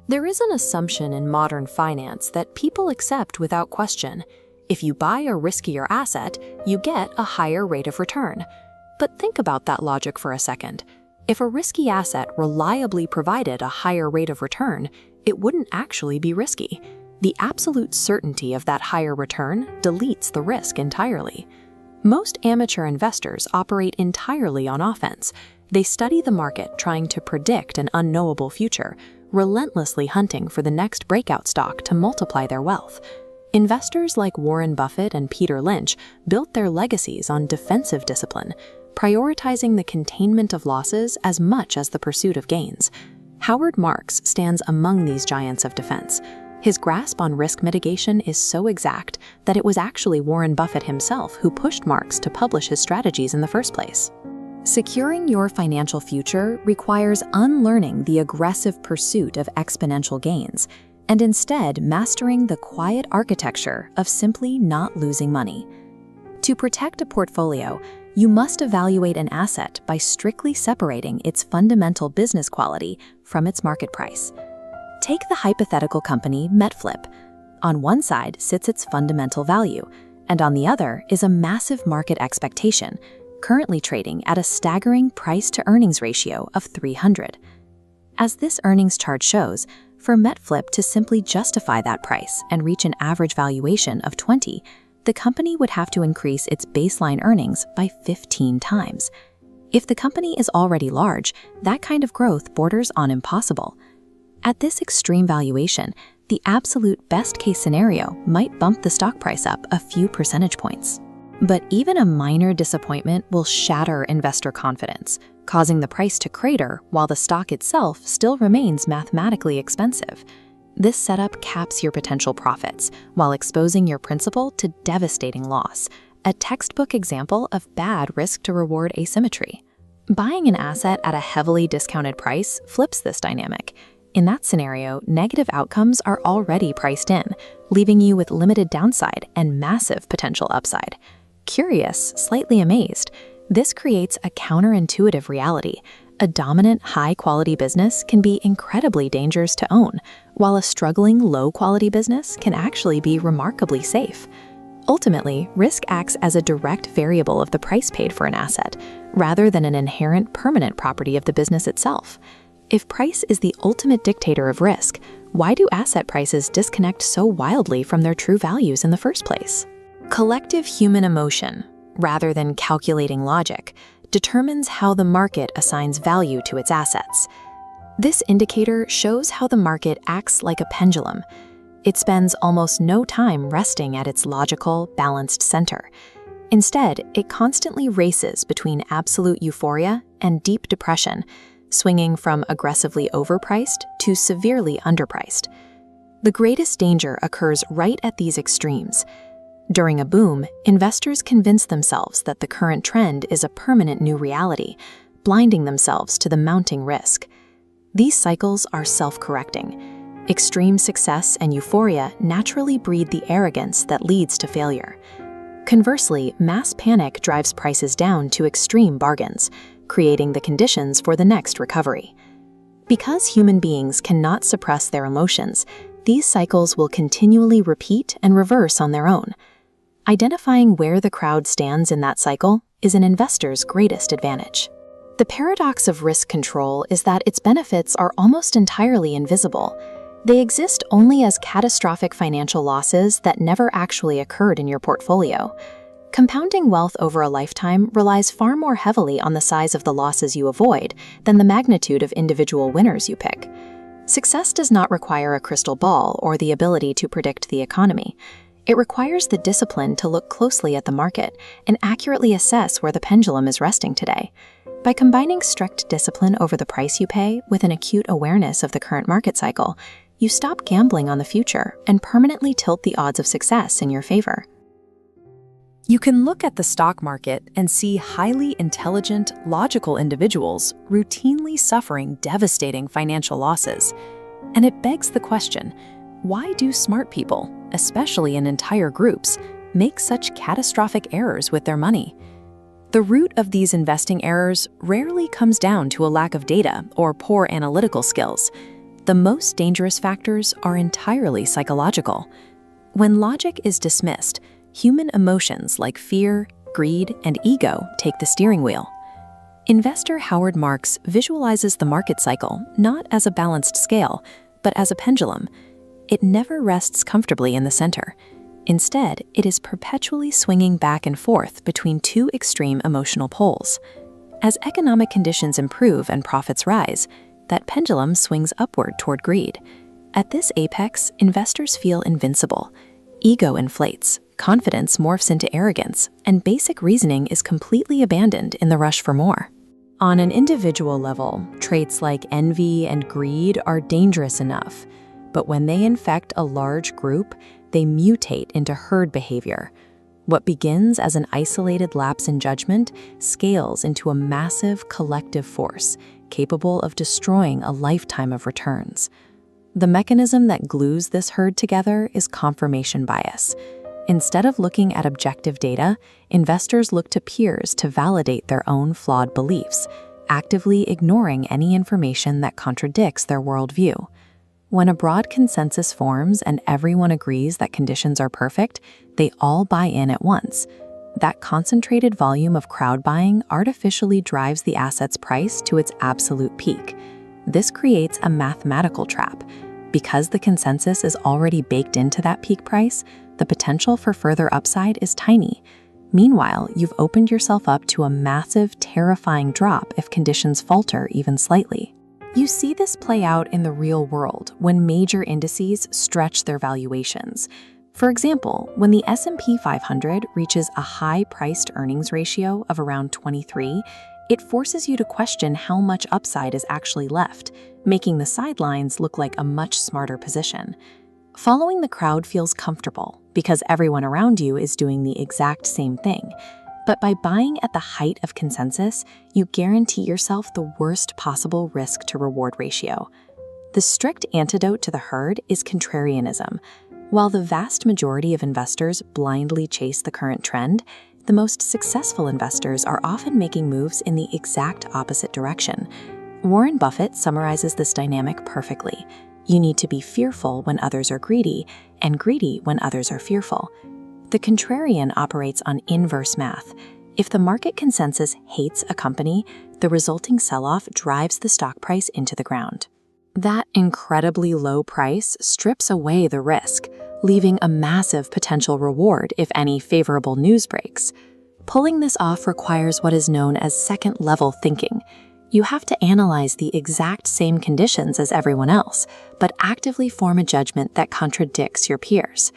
There is an assumption in modern finance that people accept without question. If you buy a riskier asset, you get a higher rate of return. But think about that logic for a second. If a risky asset reliably provided a higher rate of return, it wouldn't actually be risky. The absolute certainty of that higher return deletes the risk entirely. Most amateur investors operate entirely on offense. They study the market trying to predict an unknowable future, relentlessly hunting for the next breakout stock to multiply their wealth. Investors like Warren Buffett and Peter Lynch built their legacies on defensive discipline, prioritizing the containment of losses as much as the pursuit of gains. Howard Marks stands among these giants of defense. His grasp on risk mitigation is so exact that it was actually Warren Buffett himself who pushed Marks to publish his strategies in the first place. Securing your financial future requires unlearning the aggressive pursuit of exponential gains and instead mastering the quiet architecture of simply not losing money. To protect a portfolio, you must evaluate an asset by strictly separating its fundamental business quality from its market price. Take the hypothetical company Metflip. On one side sits its fundamental value, and on the other is a massive market expectation, currently trading at a staggering price-to-earnings ratio of 300. As this earnings chart shows, for Metflip to simply justify that price and reach an average valuation of 20, the company would have to increase its baseline earnings by 15 times. If the company is already large, that kind of growth borders on impossible. At this extreme valuation, the absolute best-case scenario might bump the stock price up a few percentage points. But even a minor disappointment will shatter investor confidence, causing the price to crater while the stock itself still remains mathematically expensive. This setup caps your potential profits while exposing your principal to devastating loss, a textbook example of bad risk-to-reward asymmetry. Buying an asset at a heavily discounted price flips this dynamic. In that scenario, negative outcomes are already priced in, leaving you with limited downside and massive potential upside. Curious, slightly amazed, this creates a counterintuitive reality. A dominant, high-quality business can be incredibly dangerous to own, while a struggling, low-quality business can actually be remarkably safe. Ultimately, risk acts as a direct variable of the price paid for an asset, rather than an inherent permanent property of the business itself. If price is the ultimate dictator of risk, why do asset prices disconnect so wildly from their true values in the first place? Collective human emotion, rather than calculating logic, determines how the market assigns value to its assets. This indicator shows how the market acts like a pendulum. It spends almost no time resting at its logical, balanced center. Instead, it constantly races between absolute euphoria and deep depression, swinging from aggressively overpriced to severely underpriced. The greatest danger occurs right at these extremes. During a boom, investors convince themselves that the current trend is a permanent new reality, blinding themselves to the mounting risk. These cycles are self-correcting. Extreme success and euphoria naturally breed the arrogance that leads to failure. Conversely, mass panic drives prices down to extreme bargains, creating the conditions for the next recovery. Because human beings cannot suppress their emotions, these cycles will continually repeat and reverse on their own. Identifying where the crowd stands in that cycle is an investor's greatest advantage. The paradox of risk control is that its benefits are almost entirely invisible. They exist only as catastrophic financial losses that never actually occurred in your portfolio. Compounding wealth over a lifetime relies far more heavily on the size of the losses you avoid than the magnitude of individual winners you pick. Success does not require a crystal ball or the ability to predict the economy. It requires the discipline to look closely at the market and accurately assess where the pendulum is resting today. By combining strict discipline over the price you pay with an acute awareness of the current market cycle, you stop gambling on the future and permanently tilt the odds of success in your favor. You can look at the stock market and see highly intelligent, logical individuals routinely suffering devastating financial losses. And it begs the question, why do smart people, especially in entire groups, make such catastrophic errors with their money? The root of these investing errors rarely comes down to a lack of data or poor analytical skills. The most dangerous factors are entirely psychological. When logic is dismissed, human emotions like fear, greed, and ego take the steering wheel. Investor Howard Marks visualizes the market cycle not as a balanced scale, but as a pendulum. It never rests comfortably in the center. Instead, it is perpetually swinging back and forth between two extreme emotional poles. As economic conditions improve and profits rise, that pendulum swings upward toward greed. At this apex, investors feel invincible. Ego inflates, confidence morphs into arrogance, and basic reasoning is completely abandoned in the rush for more. On an individual level, traits like envy and greed are dangerous enough, but when they infect a large group, they mutate into herd behavior. What begins as an isolated lapse in judgment scales into a massive collective force capable of destroying a lifetime of returns. The mechanism that glues this herd together is confirmation bias. Instead of looking at objective data, investors look to peers to validate their own flawed beliefs, actively ignoring any information that contradicts their worldview. When a broad consensus forms and everyone agrees that conditions are perfect, they all buy in at once. That concentrated volume of crowd buying artificially drives the asset's price to its absolute peak. This creates a mathematical trap. Because the consensus is already baked into that peak price, the potential for further upside is tiny. Meanwhile, you've opened yourself up to a massive, terrifying drop if conditions falter even slightly. You see this play out in the real world when major indices stretch their valuations. For example, when the S&P 500 reaches a high-priced earnings ratio of around 23, it forces you to question how much upside is actually left, making the sidelines look like a much smarter position. Following the crowd feels comfortable because everyone around you is doing the exact same thing. But by buying at the height of consensus, you guarantee yourself the worst possible risk-to-reward ratio. The strict antidote to the herd is contrarianism. While the vast majority of investors blindly chase the current trend, the most successful investors are often making moves in the exact opposite direction. Warren Buffett summarizes this dynamic perfectly. You need to be fearful when others are greedy, and greedy when others are fearful. The contrarian operates on inverse math. If the market consensus hates a company, the resulting sell-off drives the stock price into the ground. That incredibly low price strips away the risk, leaving a massive potential reward if any favorable news breaks. Pulling this off requires what is known as second-level thinking. You have to analyze the exact same conditions as everyone else, but actively form a judgment that contradicts your peers.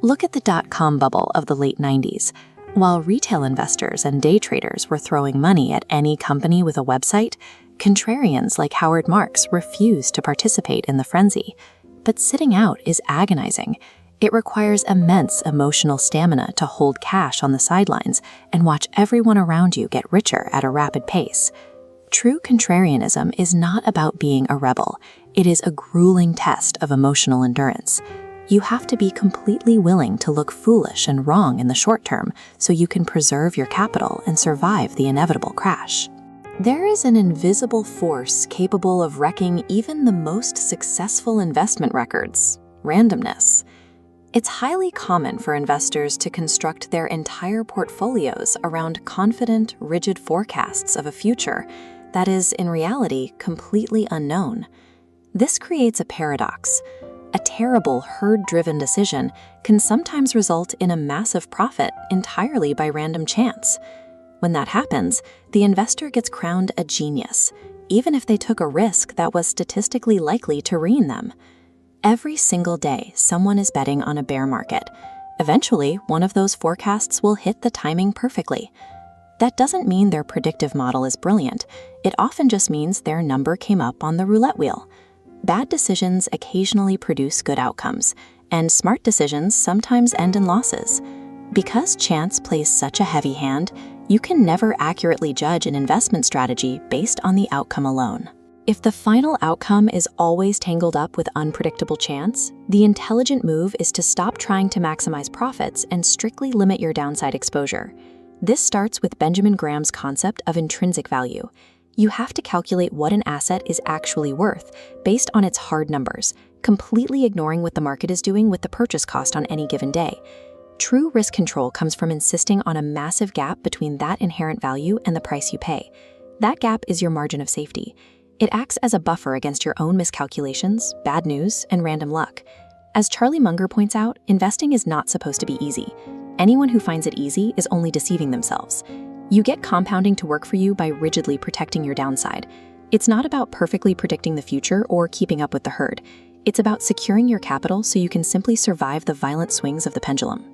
Look at the dot-com bubble of the late 90s. While retail investors and day traders were throwing money at any company with a website, contrarians like Howard Marks refused to participate in the frenzy. But sitting out is agonizing. It requires immense emotional stamina to hold cash on the sidelines and watch everyone around you get richer at a rapid pace. True contrarianism is not about being a rebel. It is a grueling test of emotional endurance. You have to be completely willing to look foolish and wrong in the short term so you can preserve your capital and survive the inevitable crash. There is an invisible force capable of wrecking even the most successful investment records: randomness. It's highly common for investors to construct their entire portfolios around confident, rigid forecasts of a future that is, in reality, completely unknown. This creates a paradox. A terrible herd-driven decision can sometimes result in a massive profit entirely by random chance. When that happens, the investor gets crowned a genius, even if they took a risk that was statistically likely to ruin them. Every single day, someone is betting on a bear market. Eventually, one of those forecasts will hit the timing perfectly. That doesn't mean their predictive model is brilliant. It often just means their number came up on the roulette wheel. Bad decisions occasionally produce good outcomes, and smart decisions sometimes end in losses. Because chance plays such a heavy hand, you can never accurately judge an investment strategy based on the outcome alone. If the final outcome is always tangled up with unpredictable chance, the intelligent move is to stop trying to maximize profits and strictly limit your downside exposure. This starts with Benjamin Graham's concept of intrinsic value. You have to calculate what an asset is actually worth based on its hard numbers, completely ignoring what the market is doing with the purchase cost on any given day. True risk control comes from insisting on a massive gap between that inherent value and the price you pay. That gap is your margin of safety. It acts as a buffer against your own miscalculations, bad news, and random luck. As Charlie Munger points out, investing is not supposed to be easy. Anyone who finds it easy is only deceiving themselves. You get compounding to work for you by rigidly protecting your downside. It's not about perfectly predicting the future or keeping up with the herd. It's about securing your capital so you can simply survive the violent swings of the pendulum.